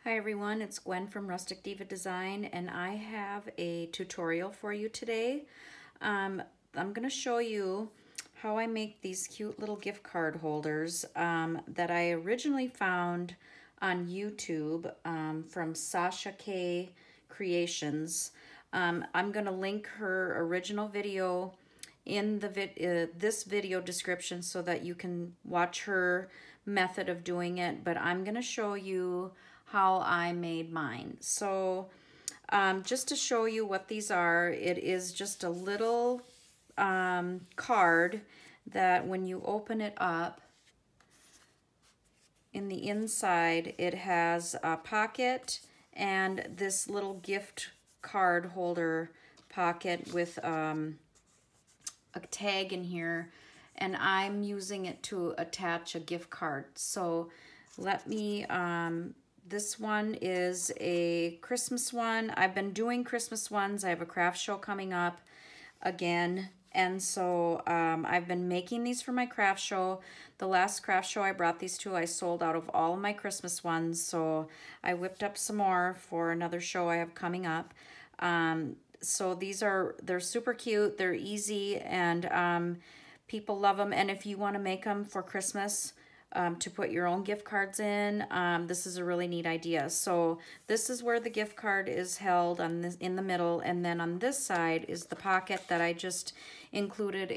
Hi everyone, it's Gwen from Rustic Diva Design, and I have a tutorial for you today. I'm going to show you how I make these cute little gift card holders that I originally found on YouTube from Sascha K Creations. I'm going to link her original video in the this video description so that you can watch her method of doing it, but I'm going to show you how I made mine. So just to show you what these are, it is just a little card that when you open it up, in the inside it has a pocket and this little gift card holder pocket with a tag in here, and I'm using it to attach a gift card. So let me this one is a Christmas one. I've been doing Christmas ones. I have a craft show coming up again, and so I've been making these for my craft show. The last craft show I brought these to, I sold out of all of my Christmas ones, so I whipped up some more for another show I have coming up. So they're super cute, they're easy, and people love them. And if you want to make them for Christmas, to put your own gift cards in, this is a really neat idea. So this is where the gift card is held on this, in the middle, and then on this side is the pocket that I just included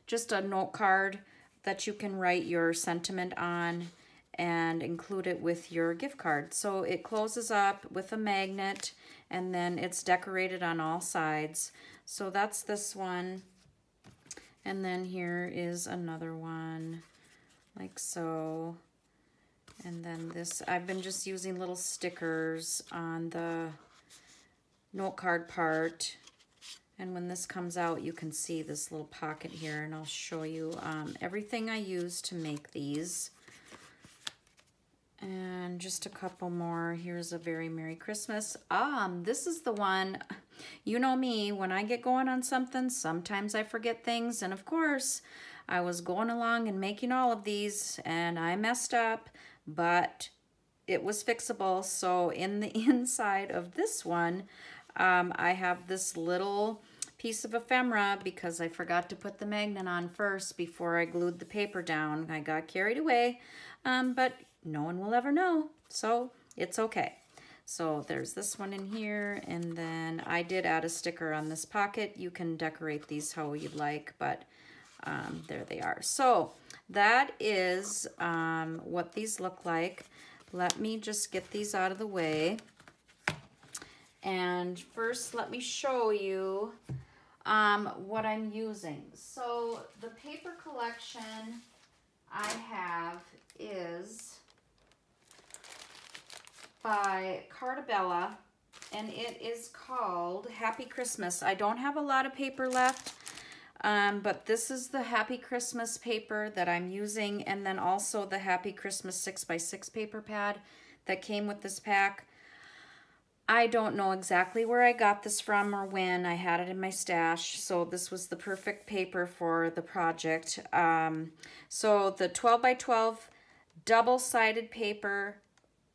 just a note card that you can write your sentiment on and include it with your gift card. So it closes up with a magnet, and then it's decorated on all sides. So that's this one, and then here is another one, like so. And then this, I've been just using little stickers on the note card part. And when this comes out, you can see this little pocket here, and I'll show you everything I use to make these. And just a couple more. Here's a very Merry Christmas. This is the one, you know me, when I get going on something, sometimes I forget things. And of course, I was going along and making all of these, and I messed up, but it was fixable. So in the inside of this one, I have this little piece of ephemera because I forgot to put the magnet on first before I glued the paper down. I got carried away, but no one will ever know, so it's okay. So there's this one in here, and then I did add a sticker on this pocket. You can decorate these how you'd like, but there they are. So that is what these look like. Let me just get these out of the way. And first, let me show you what I'm using. So the paper collection I have is by Cardabella, and it is called Happy Christmas. I don't have a lot of paper left, but this is the Happy Christmas paper that I'm using, and then also the Happy Christmas 6x6 paper pad that came with this pack. I don't know exactly where I got this from or when. I had it in my stash, so this was the perfect paper for the project. So the 12x12 double-sided paper,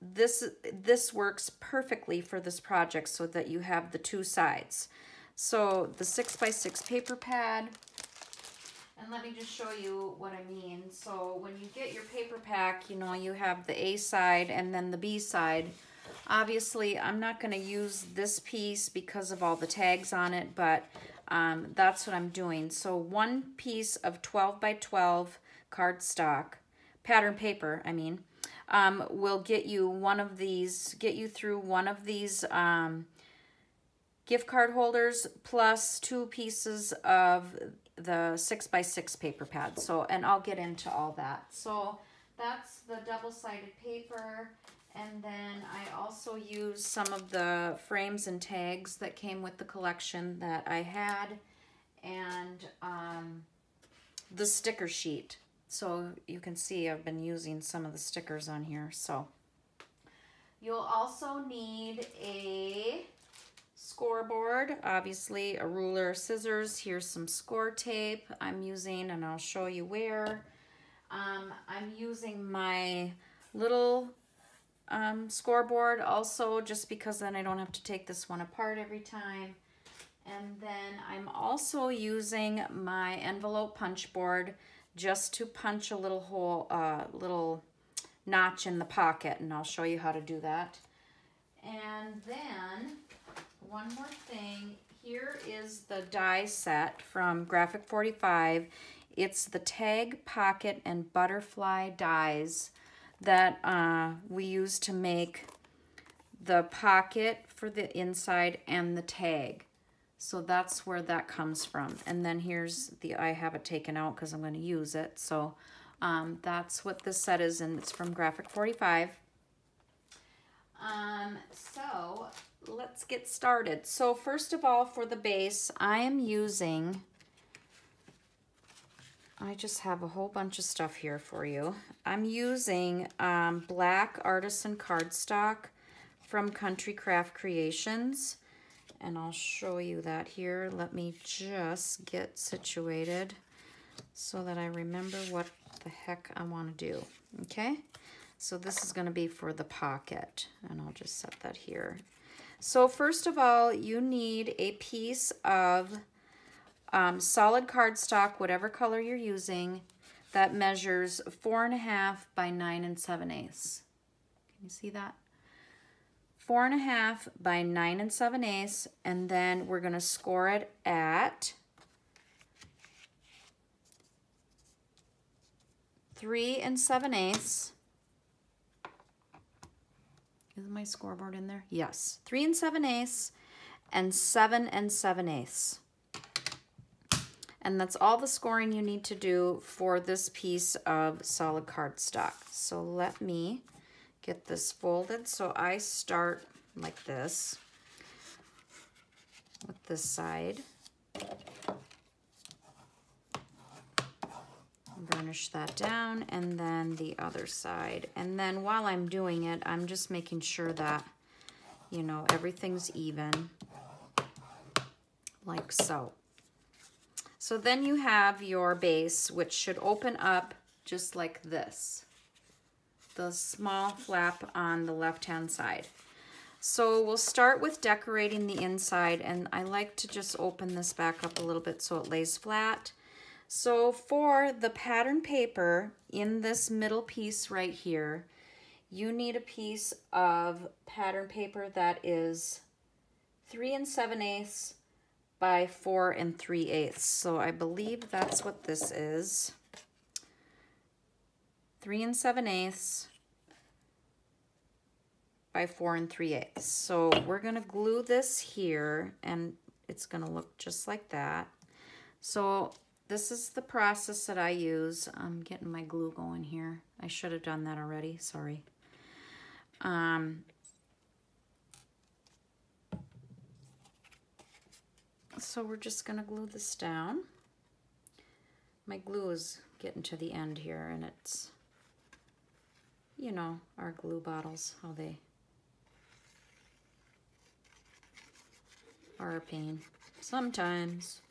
this works perfectly for this project so that you have the two sides. So the 6x6 paper pad, and let me just show you what I mean. So when you get your paper pack, you know, you have the A side and then the B side. Obviously, I'm not going to use this piece because of all the tags on it, but that's what I'm doing. So one piece of 12x12 cardstock, pattern paper, I mean, will get you one of these, get you through one of these gift card holders, plus 2 pieces of the 6x6 paper pad. So, and I'll get into all that. So that's the double-sided paper. And then I also used some of the frames and tags that came with the collection that I had, and the sticker sheet. So you can see I've been using some of the stickers on here. So you'll also need a scoreboard, obviously a ruler, scissors. Here's some score tape I'm using, and I'll show you where. I'm using my little scoreboard also, just because then I don't have to take this one apart every time. And then I'm also using my envelope punch board just to punch a little hole, little notch in the pocket, and I'll show you how to do that. And then one more thing, here is the die set from Graphic 45. It's the tag, pocket, and butterfly dies that we use to make the pocket for the inside and the tag. So that's where that comes from. And then here's the, I have it taken out because I'm going to use it. So that's what this set is, and it's from Graphic 45. So let's get started. So first of all, for the base, I am using, I just have a whole bunch of stuff here for you. I'm using black Artisan cardstock from Sascha K Creations. And I'll show you that here. Let me just get situated so that I remember what the heck I want to do. Okay, so this is going to be for the pocket, and I'll just set that here. So first of all, you need a piece of solid cardstock, whatever color you're using, that measures 4.5 by 9 7/8. Can you see that? 4.5 by 9 7/8, and then we're going to score it at 3 7/8. Is my scoreboard in there? Yes. 3 7/8 and 7 7/8. And that's all the scoring you need to do for this piece of solid cardstock. So let me get this folded. So I start like this with this side. Burnish that down, and then the other side. And then while I'm doing it, I'm just making sure that, you know, everything's even, like so. So then you have your base, which should open up just like this. The small flap on the left-hand side. So we'll start with decorating the inside, and I like to just open this back up a little bit so it lays flat. So for the pattern paper in this middle piece right here, you need a piece of pattern paper that is 3 7/8 by 4 3/8. So I believe that's what this is. 3 7/8 by 4 3/8. So we're going to glue this here, and it's going to look just like that. So this is the process that I use. I'm getting my glue going here. I should have done that already, sorry. So we're just going to glue this down. My glue is getting to the end here, and it's, you know, our glue bottles, how they are a pain sometimes.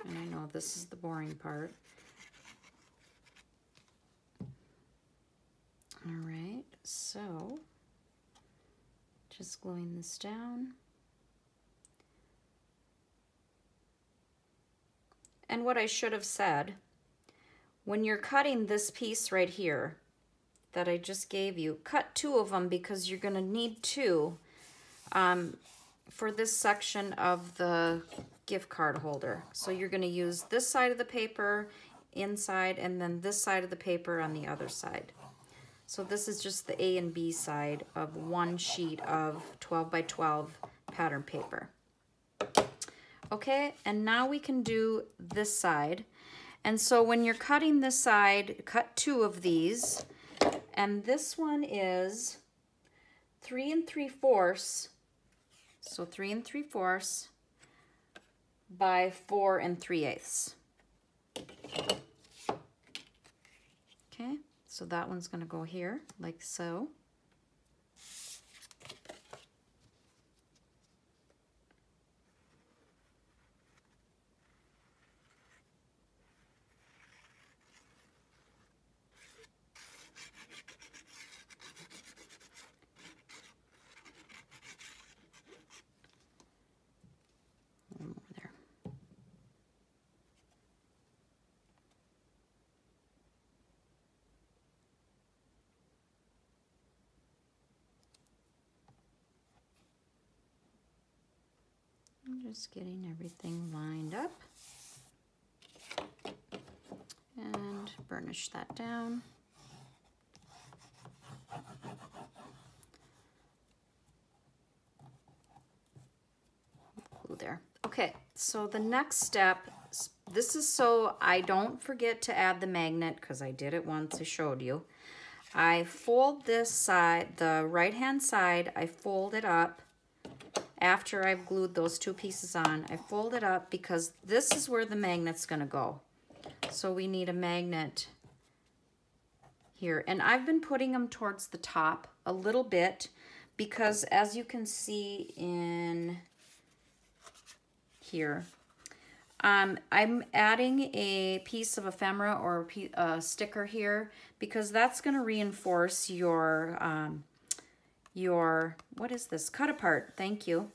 And I know this is the boring part. All right, so just gluing this down. And what I should have said, when you're cutting this piece right here that I just gave you, cut 2 of them, because you're going to need 2 for this section of the gift card holder. So you're going to use this side of the paper inside, and then this side of the paper on the other side. So this is just the A and B side of one sheet of 12 by 12 pattern paper. Okay, and now we can do this side. And so when you're cutting this side, cut 2 of these, and this one is 3 3/4. So 3 3/4 by 4 3/8. Okay, so that one's going to go here like so. I'm just getting everything lined up. And burnish that down. Glue there. Okay, so the next step, this is so I don't forget to add the magnet, because I did it once, I showed you. I fold this side, the right-hand side, I fold it up after I've glued those two pieces on. I fold it up because this is where the magnet's gonna go. So we need a magnet here. And I've been putting them towards the top a little bit because, as you can see in here, I'm adding a piece of ephemera or a sticker here because that's going to reinforce your what is this? Cut apart, thank you,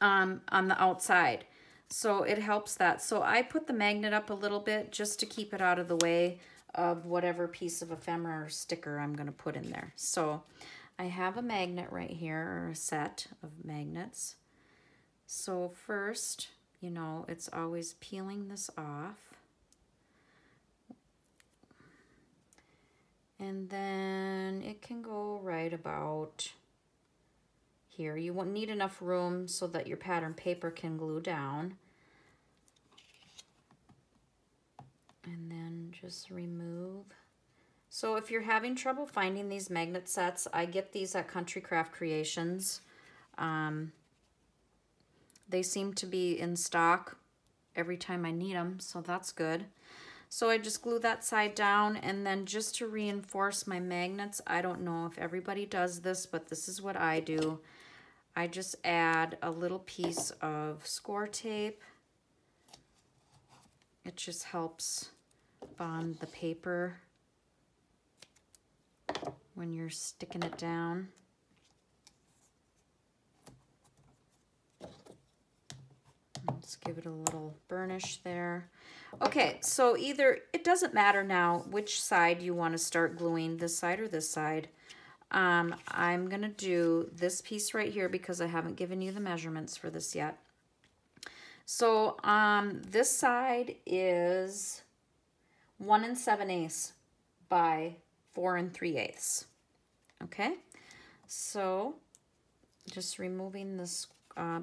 on the outside. So it helps that. So I put the magnet up a little bit just to keep it out of the way of whatever piece of ephemera or sticker I'm going to put in there. So I have a magnet right here, or a set of magnets. So first, you know, it's always peeling this off. And then it can go right about here. You won't need enough room so that your pattern paper can glue down. And then just remove. So if you're having trouble finding these magnet sets, I get these at Sascha K Creations. They seem to be in stock every time I need them, so that's good. So I just glue that side down, and then just to reinforce my magnets, I don't know if everybody does this, but this is what I do. I just add a little piece of score tape. It just helps bond the paper when you're sticking it down. Let's give it a little burnish there. Okay, so either, it doesn't matter now which side you want to start gluing, this side or this side. I'm going to do this piece right here because I haven't given you the measurements for this yet. So this side is 1 7/8 by 4 3/8. Okay, so just removing this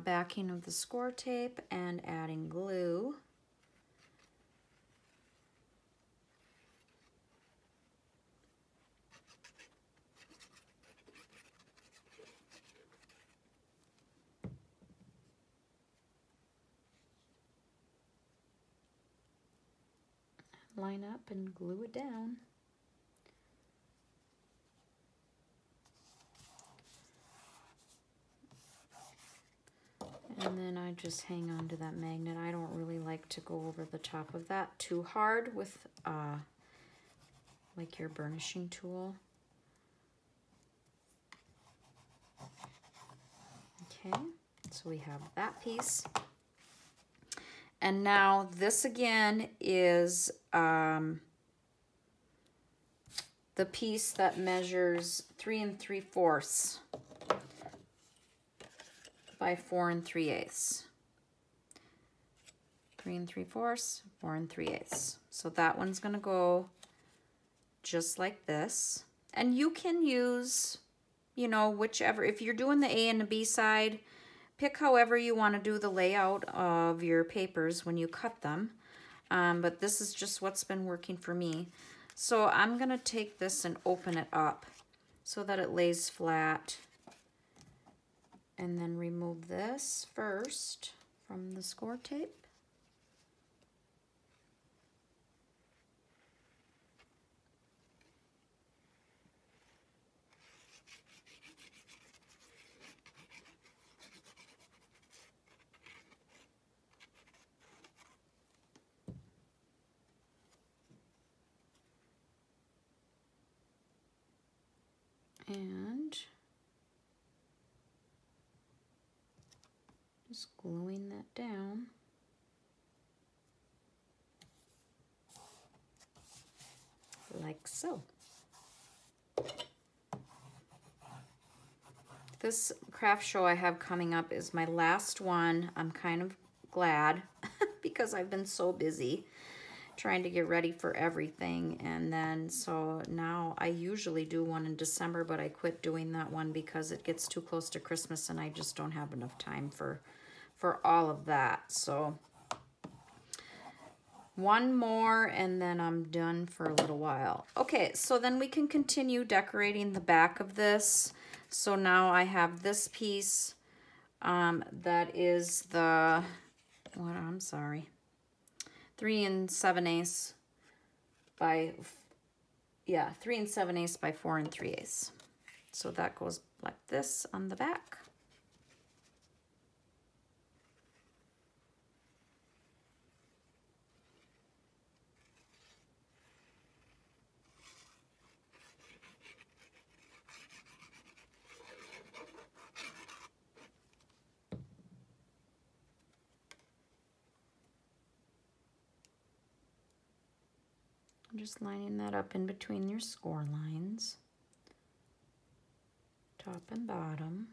backing of the score tape and adding glue. Line up and glue it down. And then I just hang on to that magnet. I don't really like to go over the top of that too hard with like your burnishing tool. Okay, so we have that piece. And now this again is the piece that measures 3 3/4 by 4 3/8. 3 3/4, 4 3/8. So that one's gonna go just like this. And you can use, you know, whichever, if you're doing the A and the B side, pick however you want to do the layout of your papers when you cut them. But this is just what's been working for me. So I'm going to take this and open it up so that it lays flat. And then remove this first from the score tape. And just gluing that down. Like so. this craft show I have coming up is my last one. I'm kind of glad because I've been so busy trying to get ready for everything. And then, so now I usually do one in December, but I quit doing that one because it gets too close to Christmas and I just don't have enough time for all of that. So one more and then I'm done for a little while. Okay, so then we can continue decorating the back of this. So now I have this piece that is the, what, I'm sorry, 3 7/8 by, yeah, 3 7/8 by 4 3/8. So that goes like this on the back. I'm just lining that up in between your score lines, top and bottom.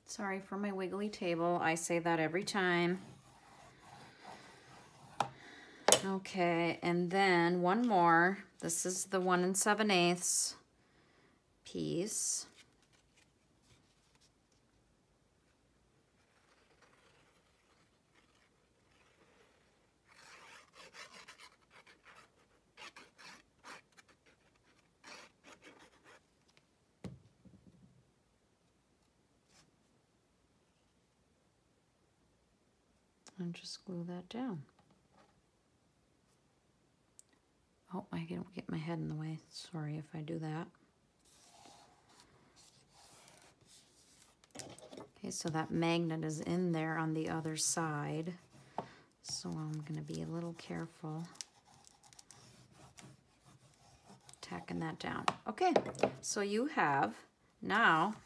Sorry for my wiggly table. I say that every time. Okay, and then one more. This is the 1 7/8 piece. And just glue that down. Oh, I don't get my head in the way. Sorry if I do that. Okay, so that magnet is in there on the other side. So I'm going to be a little careful tacking that down. Okay, so you have now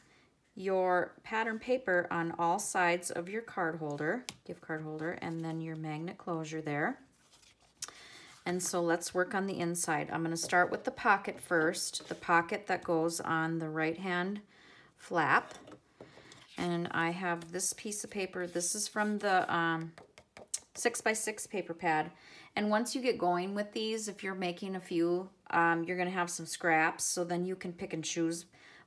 your pattern paper on all sides of your card holder, gift card holder, and then your magnet closure there. And so let's work on the inside. I'm going to start with the pocket first, the pocket that goes on the right hand flap. And I have this piece of paper. This is from the 6x6 paper pad. And once you get going with these, if you're making a few, you're going to have some scraps. So then you can pick and choose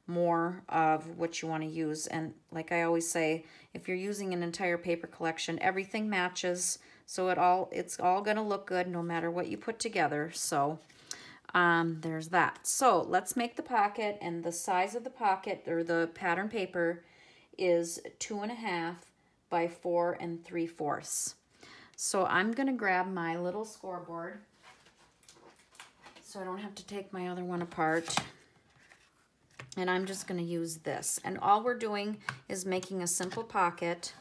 more of what you want to use. And like I always say, if you're using an entire paper collection, everything matches. So it's all going to look good no matter what you put together. So there's that. So let's make the pocket, and the size of the pocket or the pattern paper is 2.5 by 4 3/4. So I'm going to grab my little scoreboard so I don't have to take my other one apart. And I'm just going to use this. And all we're doing is making a simple pocket,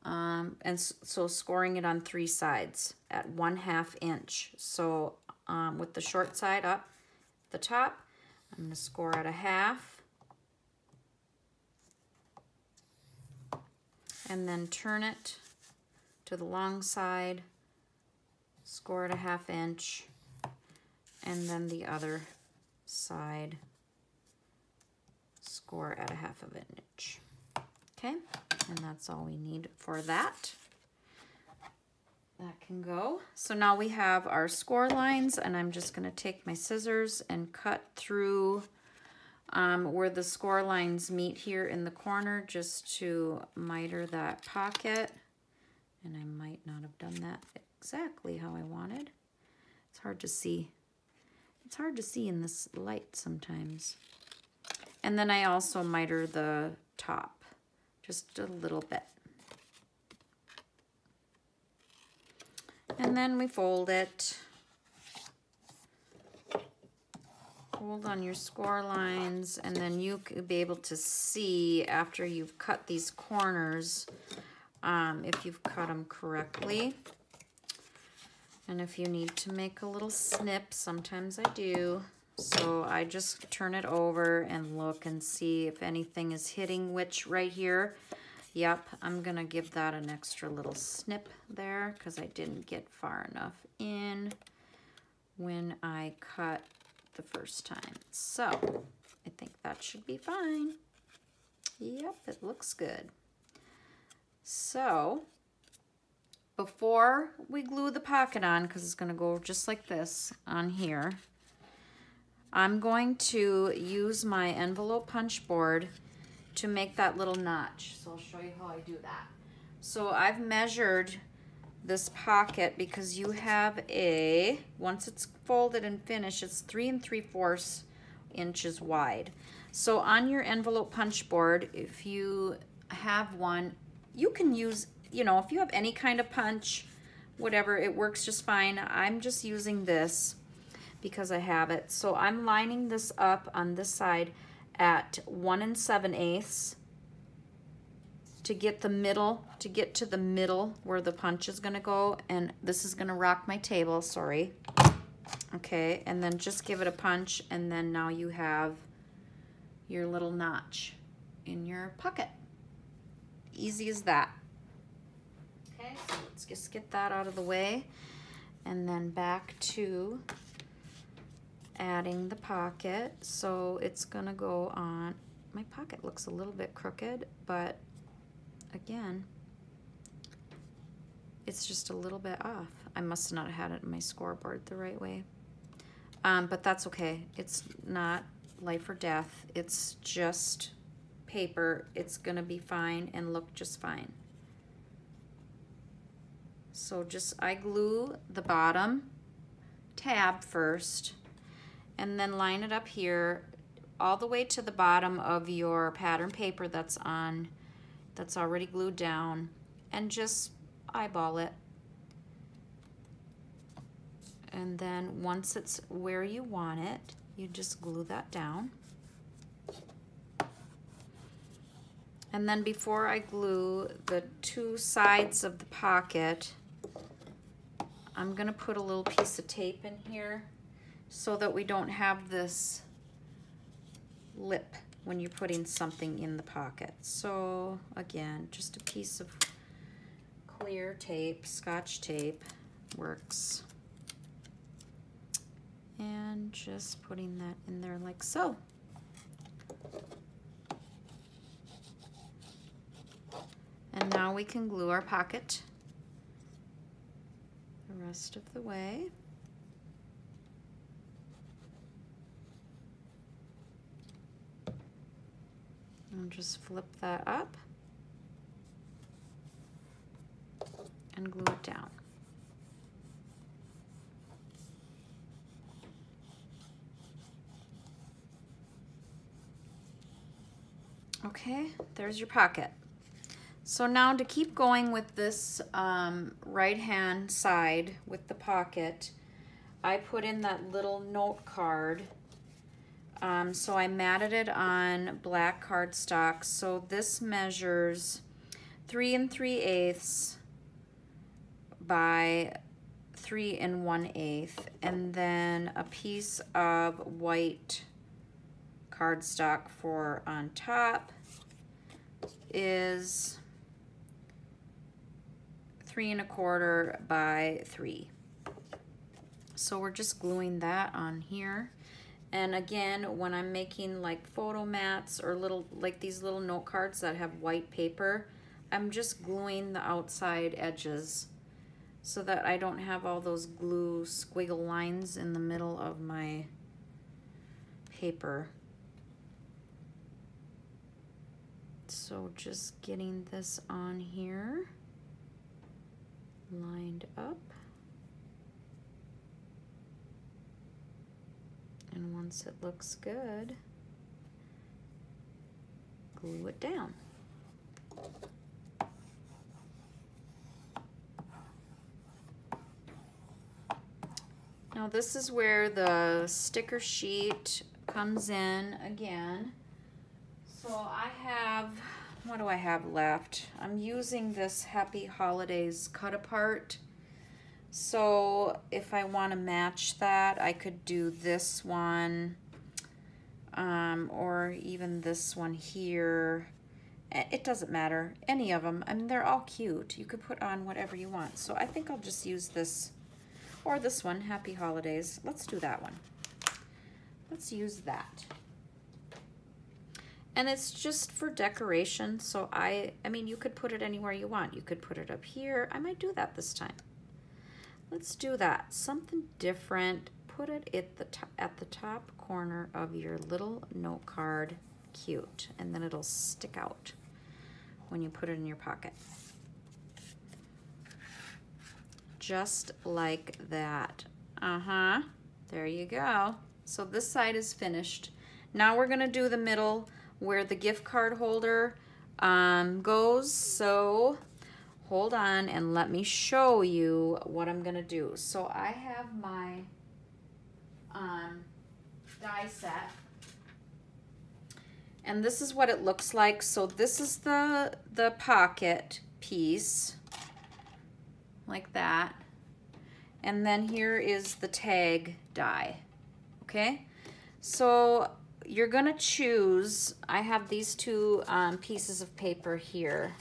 and so scoring it on 3 sides at 1/2 inch. So with the short side up the top, I'm going to score at 1/2. And then turn it to the long side, score at 1/2 inch, and then the other side, score at 1/2 inch. Okay, and that's all we need for that. That can go. So now we have our score lines, and I'm just going to take my scissors and cut through where the score lines meet here in the corner, just to miter that pocket. And I might not have done that exactly how I wanted. It's hard to see. It's hard to see in this light sometimes. And then I also miter the top just a little bit. And then we fold it. Hold on your score lines, and then you could be able to see after you've cut these corners if you've cut them correctly. And if you need to make a little snip, sometimes I do. So I just turn it over and look and see if anything is hitting which right here. Yep, I'm gonna give that an extra little snip there because I didn't get far enough in when I cut the first time. So I think that should be fine. Yep, it looks good. So before we glue the pocket on, because it's gonna go just like this on here, I'm going to use my envelope punch board to make that little notch. So I'll show you how I do that. So I've measured this pocket because you have a, once it's folded and finished, it's 3 3/4 inches wide. So on your envelope punch board, if you have one, you can use, you know, if you have any kind of punch, whatever, it works just fine. I'm just using this because I have it. So I'm lining this up on this side at 1 7/8 to get the middle, to get to the middle where the punch is gonna go. And this is gonna rock my table, sorry. Okay, and then just give it a punch, and then now you have your little notch in your pocket. Easy as that. Okay, so let's just get that out of the way. And then back to adding the pocket. So it's gonna go on, my pocket looks a little bit crooked, but again, it's just a little bit off. I must not have had it in my scoreboard the right way. But that's okay. It's not life or death. It's just paper. It's gonna be fine and look just fine. So just, I glue the bottom tab first and then line it up here all the way to the bottom of your pattern paper that's on, that's already glued down, and just eyeball it. And then once it's where you want it, you just glue that down. And then before I glue the two sides of the pocket, I'm gonna put a little piece of tape in here so that we don't have this lip when you're putting something in the pocket. So again, just a piece of clear tape, Scotch tape works. And just putting that in there like so. And now we can glue our pocket the rest of the way. And just flip that up and glue it down. Okay, there's your pocket. So now to keep going with this right hand side with the pocket, I put in that little note card. So I matted it on black cardstock. So this measures 3 3/8 by 3 1/8, and then a piece of white cardstock for on top is 3 1/4 by 3. So we're just gluing that on here. And again, when I'm making like photo mats or little, like these little note cards that have white paper, I'm just gluing the outside edges so that I don't have all those glue squiggle lines in the middle of my paper. So just getting this on here, lined up. And once it looks good, glue it down. Now this is where the sticker sheet comes in again. So I have, what do I have left? I'm using this Happy Holidays cut apart. So if I want to match that, I could do this one or even this one here It doesn't matter, any of them. I mean, they're all cute. You could put on whatever you want. So I think I'll just use this, or this one, Happy Holidays. Let's do that one. Let's use that. And it's just for decoration, so I mean, you could put it anywhere you want. You could put it up here. I might do that this time. Let's do that. Something different. Put it at the top corner of your little note card. Cute. And then it'll stick out when you put it in your pocket. Just like that. There you go. So this side is finished. Now we're gonna do the middle where the gift card holder goes. So hold on and let me show you what I'm gonna do. So I have my die set, and this is what it looks like. So this is the pocket piece, like that, and then here is the tag die. Okay, so you're gonna choose, I have these two pieces of paper here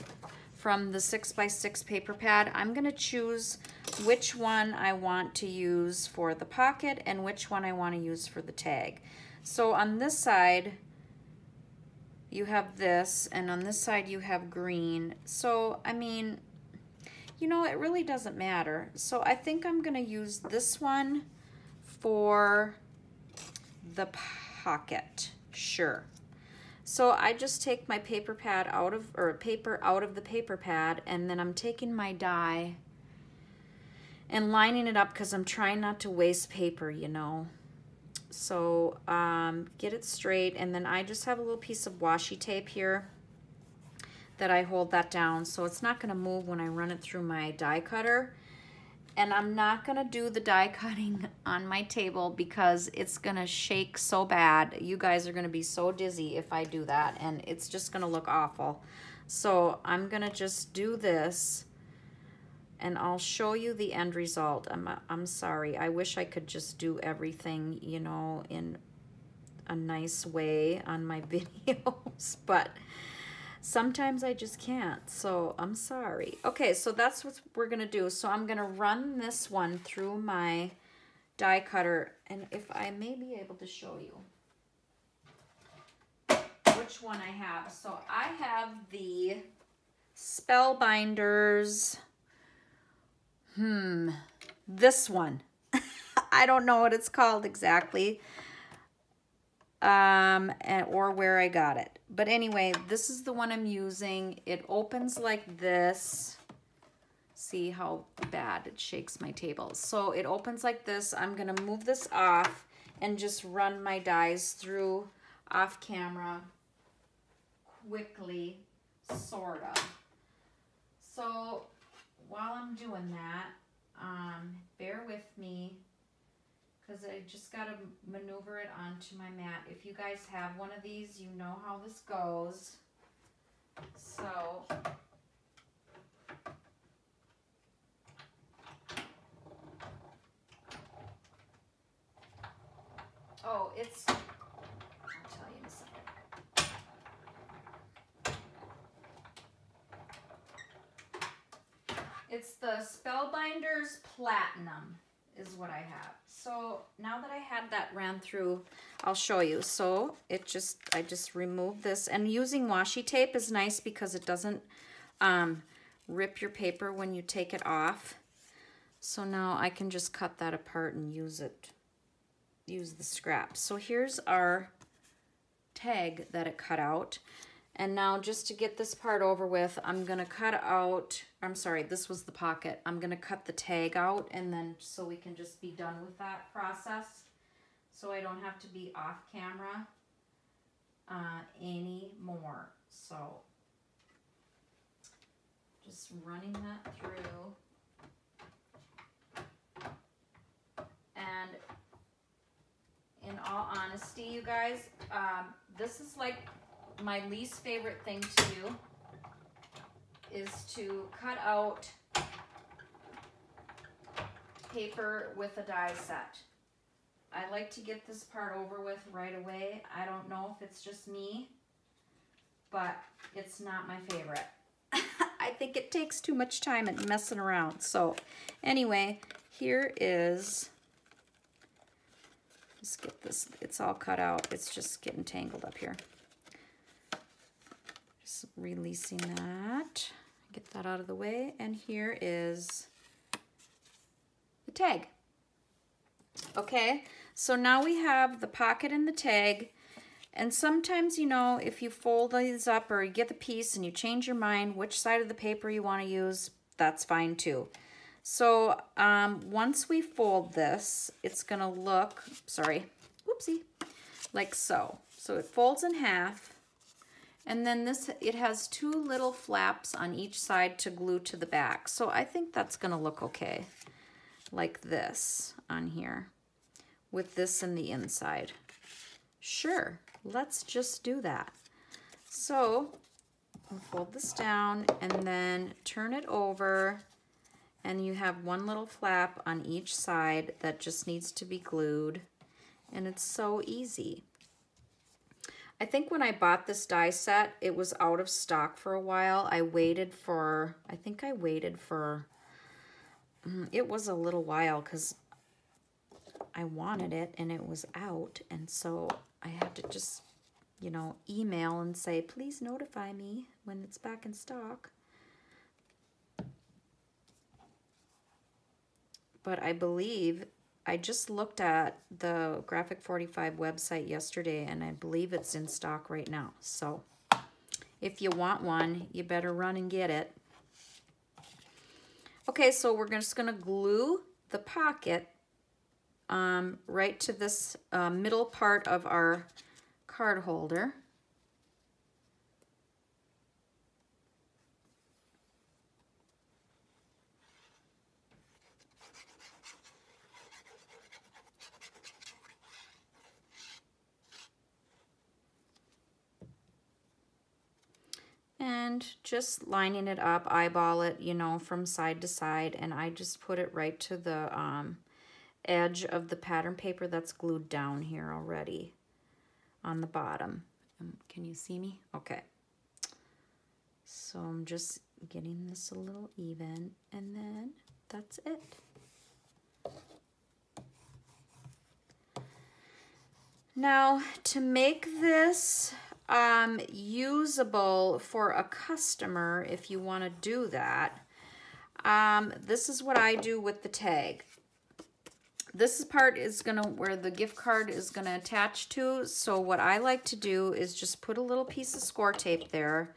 from the 6x6 paper pad. I'm gonna choose which one I want to use for the pocket and which one I want to use for the tag. So on this side you have this, and on this side you have green. So I mean, you know, it really doesn't matter. So I think I'm gonna use this one for the pocket. Sure. So I just take my paper pad out of, or paper out of the paper pad, and then I'm taking my die and lining it up because I'm trying not to waste paper, you know. So get it straight, and then I just have a little piece of washi tape here that I hold that down so it's not going to move when I run it through my die cutter. And I'm not gonna do the die cutting on my table because it's gonna shake so bad. You guys are gonna be so dizzy if I do that, and it's just gonna look awful. So I'm gonna just do this, and I'll show you the end result. I'm sorry, I wish I could just do everything, you know, in a nice way on my videos, but sometimes I just can't, so I'm sorry. Okay, so that's what we're gonna do. So I'm gonna run this one through my die cutter, and if I may be able to show you which one I have. So I have the Spellbinders, this one. I don't know what it's called exactly, or where I got it. But anyway, this is the one I'm using. It opens like this. See how bad it shakes my table. So it opens like this. I'm gonna move this off and just run my dies through off camera quickly, sort of. So while I'm doing that, bear with me, because I just got to maneuver it onto my mat. If you guys have one of these, you know how this goes. So I'll tell you in a second. It's the Spellbinders Platinum is what I have. So now that I had that ran through, I'll show you. So I just removed this, and using washi tape is nice because it doesn't rip your paper when you take it off. So now I can just cut that apart and use the scraps. So here's our tag that it cut out. And now just to get this part over with, I'm gonna cut out, I'm sorry, this was the pocket. I'm gonna cut the tag out, and then so we can just be done with that process, so I don't have to be off camera anymore. So just running that through. And in all honesty, you guys, this is like my least favorite thing to do, is to cut out paper with a die set. I like to get this part over with right away. I don't know if it's just me, but it's not my favorite. I think it takes too much time and messing around. So anyway, here is, just get this, it's all cut out. It's just getting tangled up here. Just releasing that. Get that out of the way. And here is the tag. Okay, so now we have the pocket and the tag. And sometimes, you know, if you fold these up or you get the piece and you change your mind which side of the paper you want to use, that's fine too. So once we fold this, it's going to look, sorry, whoopsie, like so. So it folds in half. And then this, it has two little flaps on each side to glue to the back. So I think that's going to look okay, like this on here, with this in the inside. Sure, let's just do that. So we'll fold this down and then turn it over, and you have one little flap on each side that just needs to be glued, and it's so easy. I think when I bought this die set, it was out of stock for a while. I waited for, it was a little while because I wanted it and it was out. And so I had to just, you know, email and say, please notify me when it's back in stock. But I believe, I just looked at the Graphic 45 website yesterday and I believe it's in stock right now. So if you want one, you better run and get it. Okay, so we're just gonna glue the pocket right to this middle part of our card holder. And just lining it up, eyeball it, you know, from side to side, and I just put it right to the edge of the pattern paper that's glued down here already on the bottom. Can you see me? Okay. So I'm just getting this a little even, and then that's it. Now, to make this usable for a customer, if you want to do that, this is what I do with the tag. This part is gonna, where the gift card is gonna attach to, so what I like to do is just put a little piece of score tape there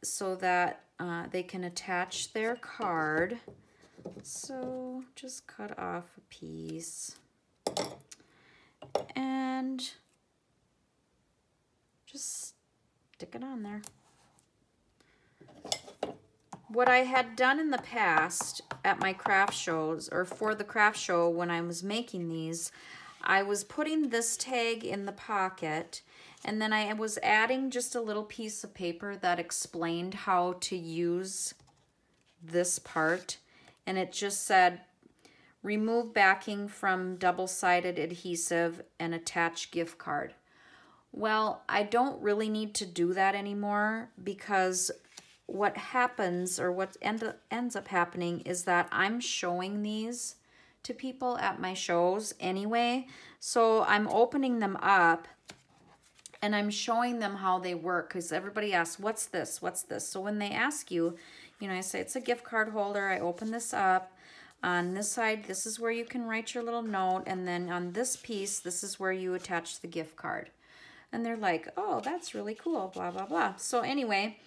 so that they can attach their card. So just cut off a piece and just stick it on there. What I had done in the past at my craft shows, or for the craft show when I was making these, I was putting this tag in the pocket, and then I was adding just a little piece of paper that explained how to use this part, and it just said, remove backing from double-sided adhesive and attach gift card. Well, I don't really need to do that anymore, because what happens, or what ends up happening, is that I'm showing these to people at my shows anyway. So I'm opening them up and I'm showing them how they work, because everybody asks, what's this? What's this? So when they ask you, you know, I say it's a gift card holder. I open this up. On this side, this is where you can write your little note, and then on this piece, this is where you attach the gift card. And they're like, oh, that's really cool, blah, blah, blah. So anyway,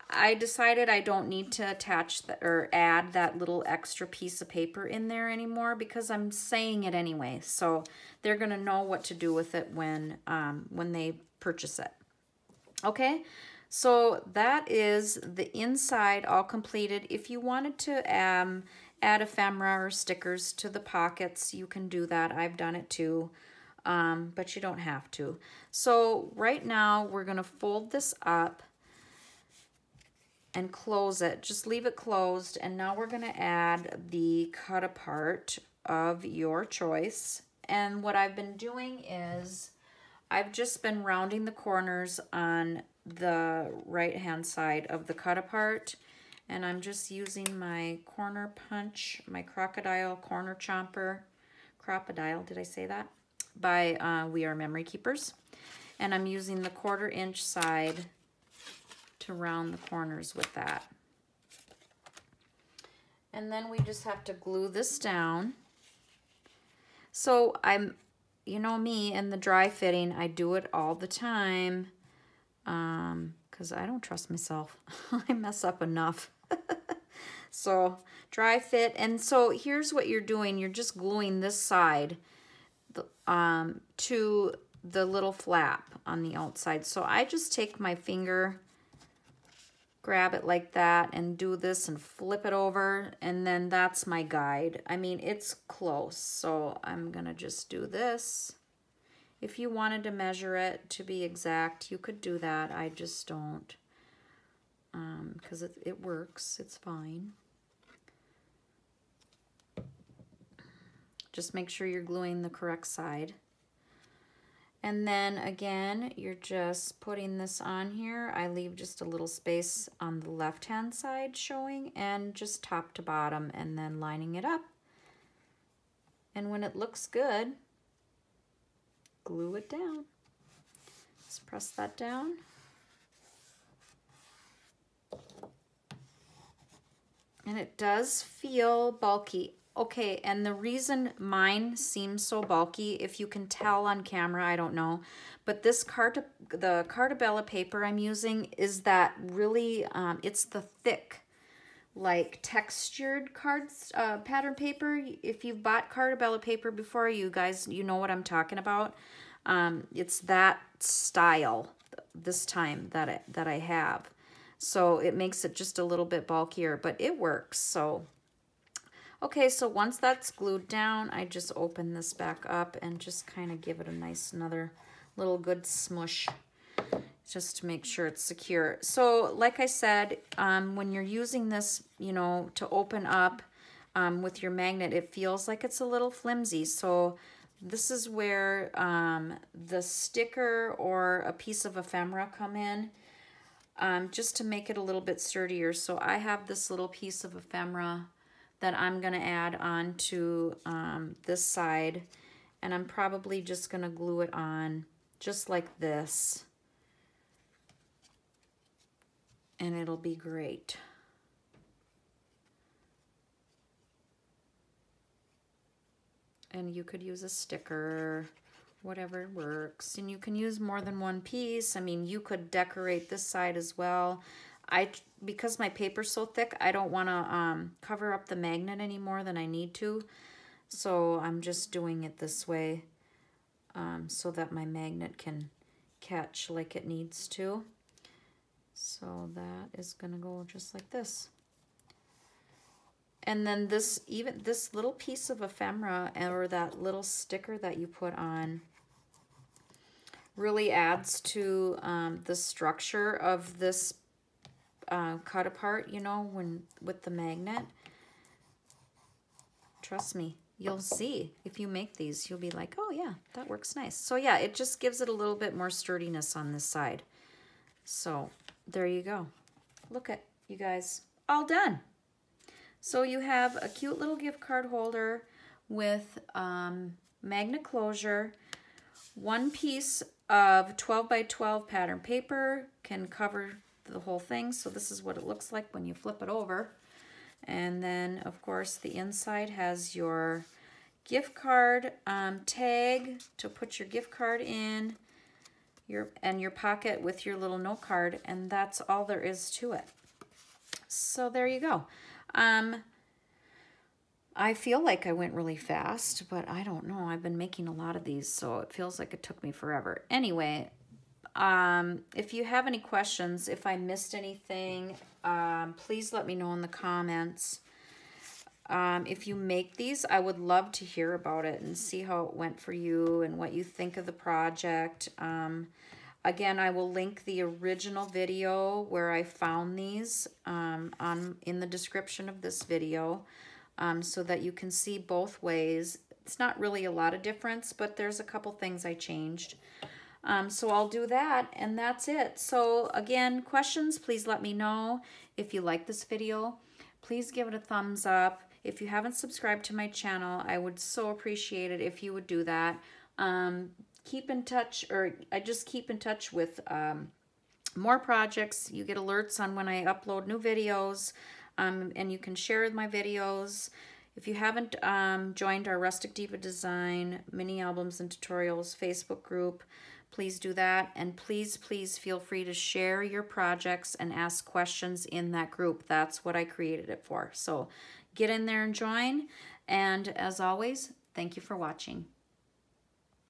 I decided I don't need to attach or add that little extra piece of paper in there anymore, because I'm saying it anyway. So they're gonna know what to do with it when they purchase it. Okay, so that is the inside all completed. If you wanted to add ephemera or stickers to the pockets, you can do that. I've done it too, but you don't have to. So right now we're gonna fold this up and close it. Just leave it closed, and now we're gonna add the cut apart of your choice. And what I've been doing is I've just been rounding the corners on the right hand side of the cut apart. And I'm just using my corner punch, my crocodile corner chomper. Crocodile, did I say that? By We Are Memory Keepers. And I'm using the 1/4 inch side to round the corners with that. And then we just have to glue this down. So you know me and the dry fitting, I do it all the time because I don't trust myself. I mess up enough. So dry fit, and so here's what you're doing. You're just gluing this side to the little flap on the outside. So I just take my finger, grab it like that, and do this and flip it over, and then that's my guide. I mean, it's close, so I'm gonna just do this. If you wanted to measure it to be exact, you could do that. I just don't, because it works. It's fine. Just make sure you're gluing the correct side. And then again, you're just putting this on here. I leave just a little space on the left-hand side showing, and just top to bottom, and then lining it up. And when it looks good, glue it down. Just press that down. And it does feel bulky. Okay, and the reason mine seems so bulky, if you can tell on camera, I don't know, but this the Cardabella paper I'm using is that really, it's the thick, like textured pattern paper. If you've bought Cardabella paper before, you guys, you know what I'm talking about. It's that style this time that I have. So it makes it just a little bit bulkier, but it works. So okay, so once that's glued down, I just open this back up and just kind of give it a nice another little good smush just to make sure it's secure. So like I said, when you're using this, you know, to open up with your magnet, it feels like it's a little flimsy. So this is where the sticker or a piece of ephemera come in, just to make it a little bit sturdier. So I have this little piece of ephemera that I'm going to add on to this side, and I'm probably just going to glue it on just like this, and it'll be great. And you could use a sticker, whatever works, and you can use more than one piece. I mean, you could decorate this side as well. Because my paper's so thick, I don't want to cover up the magnet any more than I need to. So I'm just doing it this way so that my magnet can catch like it needs to. So that is going to go just like this. And then this little piece of ephemera, or that little sticker that you put on, really adds to the structure of this cut apart, you know, with the magnet. Trust me, you'll see. If you make these, you'll be like, oh yeah, that works nice. So yeah, it just gives it a little bit more sturdiness on this side. So there you go. Look at, you guys, all done. So you have a cute little gift card holder with magnet closure. One piece of 12 by 12 pattern paper can cover the whole thing. So this is what it looks like when you flip it over. And then of course the inside has your gift card tag to put your gift card in, your pocket with your little note card, and that's all there is to it. So there you go. I feel like I went really fast, but I don't know. I've been making a lot of these, so it feels like it took me forever. Anyway, if you have any questions, if I missed anything, please let me know in the comments. If you make these, I would love to hear about it and see how it went for you and what you think of the project. Again, I will link the original video where I found these in the description of this video, so that you can see both ways. It's not really a lot of difference, but there's a couple things I changed. So I'll do that, and that's it. So again, questions, please let me know. If you like this video, please give it a thumbs up. If you haven't subscribed to my channel, I would so appreciate it if you would do that. Keep in touch, or I just keep in touch with more projects. You get alerts on when I upload new videos, and you can share my videos. If you haven't joined our Rustic Diva Design mini albums and tutorials Facebook group, please do that. And please, please feel free to share your projects and ask questions in that group. That's what I created it for. So get in there and join. And as always, thank you for watching.